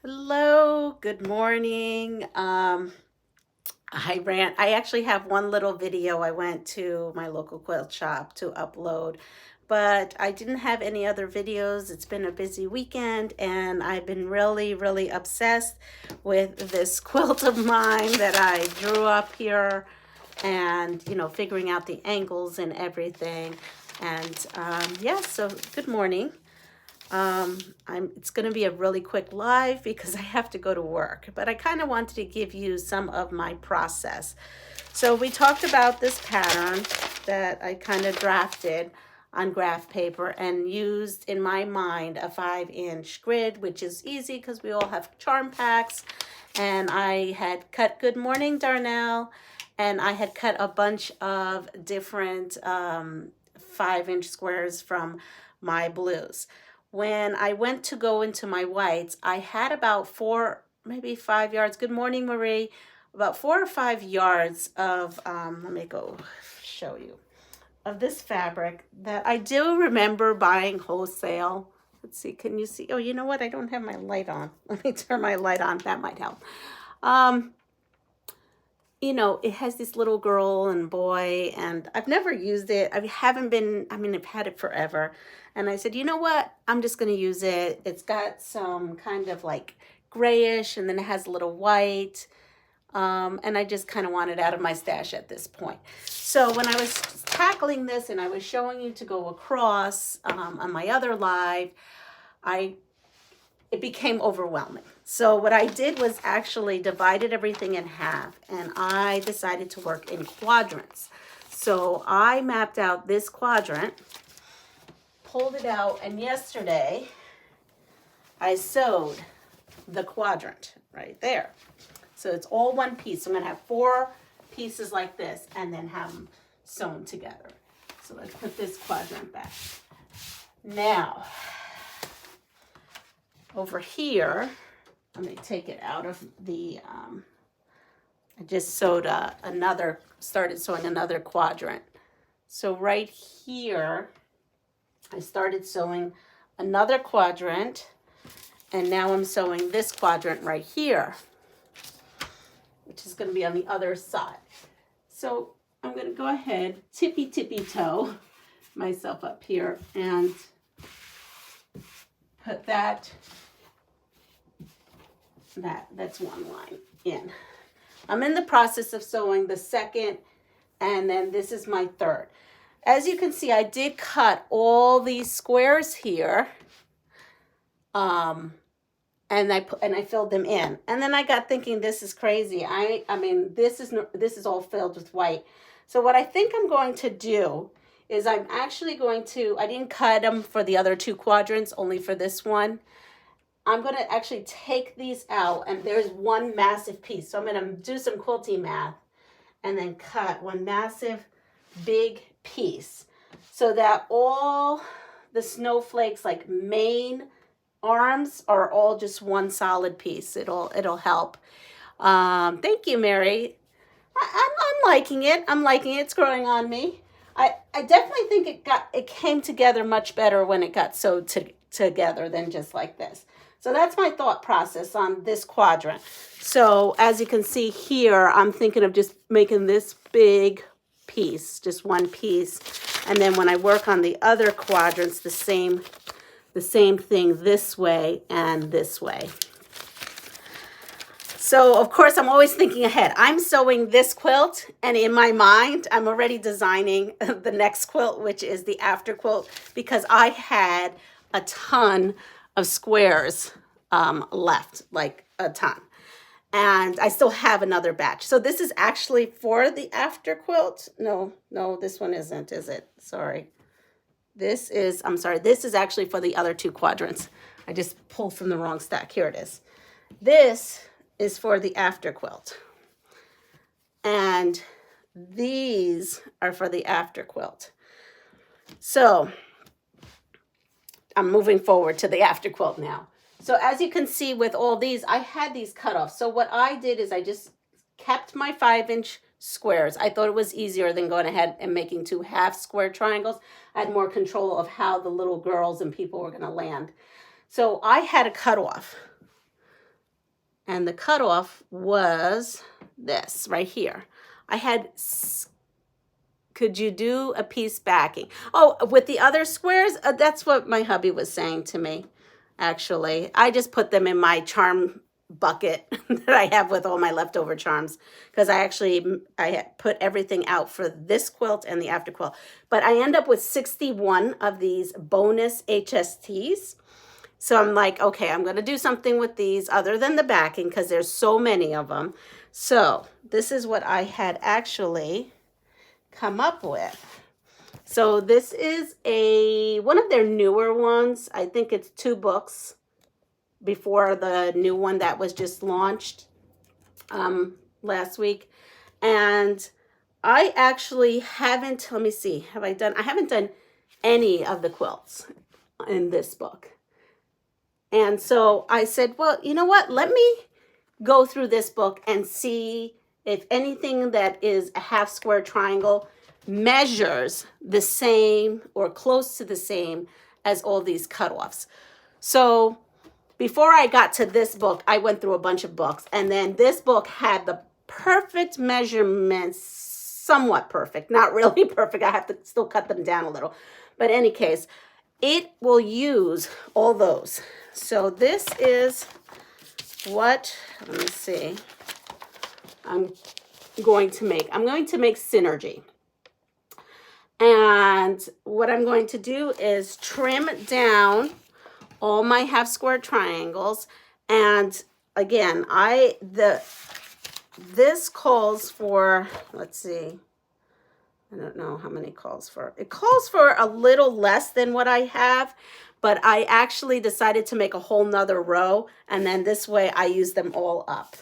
Hello, good morning. I actually have one little video I went to my local quilt shop to upload, but I didn't have any other videos. It's been a busy weekend and I've been really obsessed with this quilt of mine that I drew up here and, figuring out the angles and everything. And yeah, so good morning. It's going to be a really quick live because I have to go to work, but I kind of wanted to give you some of my process. So we talked about this pattern that I kind of drafted on graph paper and used in my mind a 5-inch grid, which is easy because we all have charm packs. And I had cut Good Morning Darnell, and I had cut a bunch of different 5-inch squares from my blues. When I went to go into my whites, I had about 4, maybe 5 yards. Good morning, Marie. About 4 or 5 yards of, let me go show you, of this fabric that I do remember buying wholesale. Let's see, can you see? Oh, you know what? I don't have my light on. Let me turn my light on. That might help. Um, it has this little girl and boy, and I've never used it. I haven't been, I've had it forever. And I said, you know what? I'm just going to use it. It's got some kind of like grayish, and then it has a little white. And I just kind of want it out of my stash at this point. So when I was tackling this and I was showing you to go across on my other live, it became overwhelming. So what I did was actually divided everything in half, and I decided to work in quadrants. So I mapped out this quadrant, pulled it out, and yesterday I sewed the quadrant right there. So it's all one piece. So I'm going to have 4 pieces like this and then have them sewn together. So let's put this quadrant back. Now, over here, let me take it out of the, I just started sewing another quadrant. So right here, I started sewing another quadrant, and now I'm sewing this quadrant right here, which is going to be on the other side. So I'm going to go ahead, tippy toe myself up here and put that's one line in. I'm in the process of sewing the second, and then this is my third. As you can see, I did cut all these squares here, and I filled them in. And then I got thinking, this is crazy. This is all filled with white. So what I think I'm going to do is I'm actually going to, I didn't cut them for the other 2 quadrants, only for this one. I'm going to actually take these out, and there's one massive piece. So I'm going to do some quilting math and then cut one massive big piece so that all the snowflakes, like main arms, are all just one solid piece. It'll help. Thank you, Mary. I'm liking it. It's growing on me. I definitely think it came together much better when it got sewed together than just like this. So that's my thought process on this quadrant. So as you can see here, I'm thinking of just making this big piece, just one piece. And then when I work on the other quadrants, the same thing this way and this way. So of course, I'm always thinking ahead. I'm sewing this quilt, and in my mind, I'm already designing the next quilt, which is the after quilt, because I had a ton of squares left, like a ton. And I still have another batch. So this is actually for the after quilt. No, this one isn't, is it? Sorry. This is actually for the other 2 quadrants. I just pulled from the wrong stack. Here it is. This is for the after quilt. And these are for the after quilt. So I'm moving forward to the after quilt now. So as you can see with all these, I had these cut off. So what I did is I just kept my 5-inch squares. I thought it was easier than going ahead and making 2 half square triangles. I had more control of how the little girls and people were going to land. So I had a cut off And the cutoff was this right here. I had, could you do a piece backing? Oh, with the other squares, that's what my hubby was saying to me, actually. I just put them in my charm bucket that I have with all my leftover charms, because I had put everything out for this quilt and the after quilt. But I end up with 61 of these bonus HSTs. So I'm like, okay, I'm going to do something with these other than the backing, because there's so many of them. So this is what I had actually come up with. So this is one of their newer ones. I think it's 2 books before the new one that was just launched last week. And I actually haven't, let me see, I haven't done any of the quilts in this book. And so I said, well, you know what? Let me go through this book and see if anything that is a half square triangle measures the same or close to the same as all these cutoffs. So before I got to this book, I went through a bunch of books, and then this book had the perfect measurements, somewhat perfect, not really perfect. I have to still cut them down a little. But in any case, it will use all those. So this is what, let me see, I'm going to make. I'm going to make Synergy. And what I'm going to do is trim down all my half square triangles. And again, this calls for, let's see, I don't know how many it calls for. It calls for a little less than what I have, but I actually decided to make a whole nother row, and then this way I use them all up.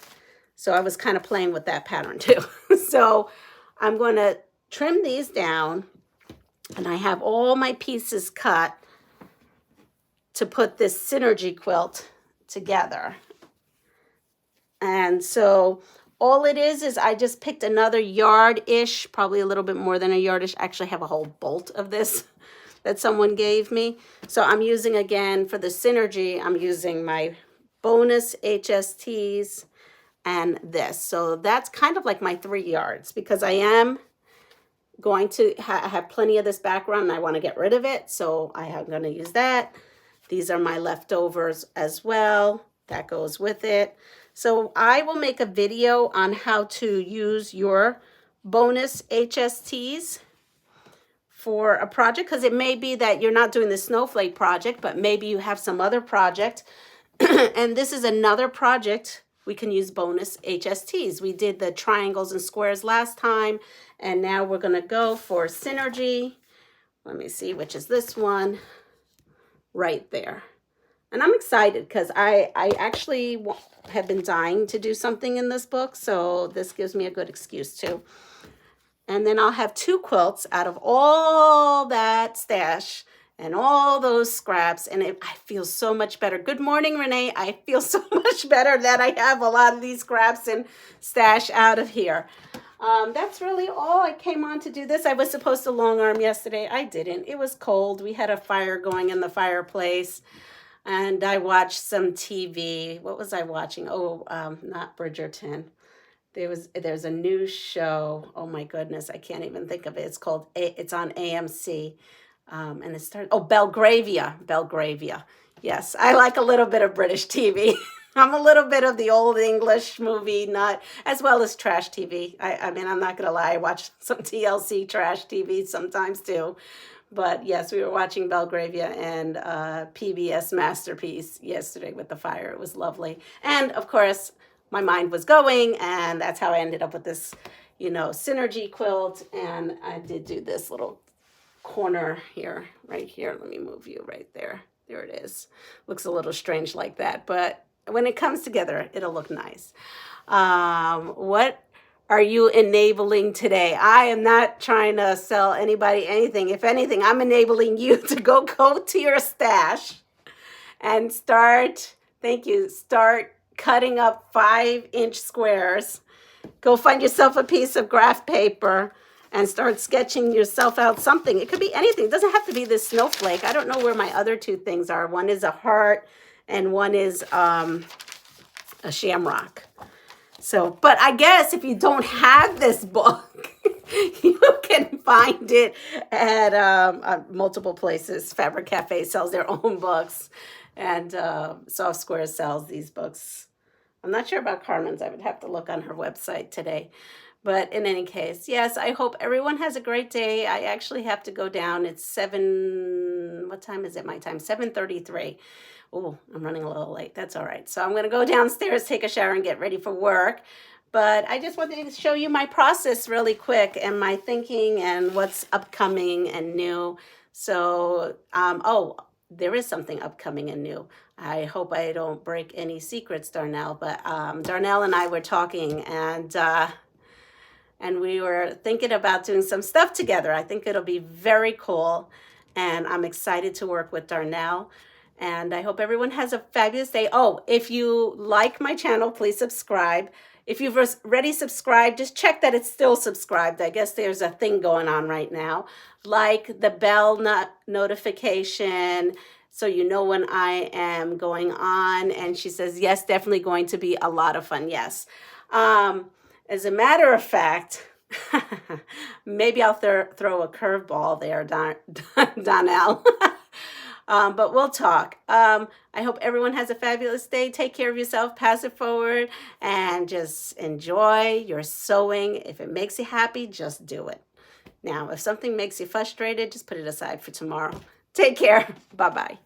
So I was kind of playing with that pattern too. So I'm going to trim these down, and I have all my pieces cut to put this Synergy quilt together. And so all it is I just picked another yard-ish, probably a little bit more than a yard-ish. I actually have a whole bolt of this that someone gave me. So I'm using, again, for the Synergy, I'm using my bonus HSTs and this. So that's kind of like my 3 yards, because I am going to have plenty of this background and I want to get rid of it. So I am going to use that. These are my leftovers as well. That goes with it. So I will make a video on how to use your bonus HSTs for a project, because it may be that you're not doing the snowflake project, but maybe you have some other project. And this is another project we can use bonus HSTs. We did the triangles and squares last time, and now we're going to go for Synergy. Let me see, which is this one right there. And I'm excited because I actually have been dying to do something in this book, so this gives me a good excuse too. And then I'll have 2 quilts out of all that stash and all those scraps, and I feel so much better. Good morning, Renee. I feel so much better that I have a lot of these scraps and stash out of here. That's really all. I came on to do this. I was supposed to long arm yesterday. I didn't. It was cold. We had a fire going in the fireplace, and I watched some TV. What was I watching? Oh, not Bridgerton. There's a new show. Oh my goodness, I can't even think of it. It's on AMC. And it started, Belgravia. Yes, I like a little bit of British TV. I'm a little bit of the old English movie, not as well as trash TV. I mean, I'm not going to lie. I watch some TLC trash TV sometimes too. But yes, we were watching Belgravia and PBS Masterpiece yesterday with the fire. It was lovely. And of course, my mind was going, and that's how I ended up with this, Synergy quilt. And I did do this little corner here, right here. Let me move you right there. There it is. Looks a little strange like that, but when it comes together, it'll look nice. What are you enabling today? I am not trying to sell anybody anything. If anything, I'm enabling you to go to your stash and start cutting up 5-inch squares. Go find yourself a piece of graph paper and start sketching yourself out something. It could be anything. It doesn't have to be this snowflake. I don't know where my other 2 things are. One is a heart and one is a shamrock. So, but I guess if you don't have this book, you can find it at multiple places. Fabric Cafe sells their own books, and Soft Square sells these books. I'm not sure about Carmen's. I would have to look on her website today. But in any case, yes, I hope everyone has a great day. I actually have to go down. It's 7, what time is it my time? 7:33. Oh, I'm running a little late. That's all right. So I'm going to go downstairs, take a shower, and get ready for work. But I just wanted to show you my process really quick and my thinking and what's upcoming and new. So, oh, there is something upcoming and new. I hope I don't break any secrets, Darnell. But Darnell and I were talking, and we were thinking about doing some stuff together. I think it'll be very cool, and I'm excited to work with Darnell. And I hope everyone has a fabulous day. Oh, if you like my channel, please subscribe. If you've already subscribed, just check that it's still subscribed. I guess there's a thing going on right now. Like the bell notification so you know when I am going on. And she says, yes, definitely going to be a lot of fun. Yes. As a matter of fact, maybe I'll throw a curveball there, Donnell. But we'll talk. I hope everyone has a fabulous day. Take care of yourself, pass it forward, and just enjoy your sewing. If it makes you happy, just do it. Now, if something makes you frustrated, just put it aside for tomorrow. Take care. Bye-bye.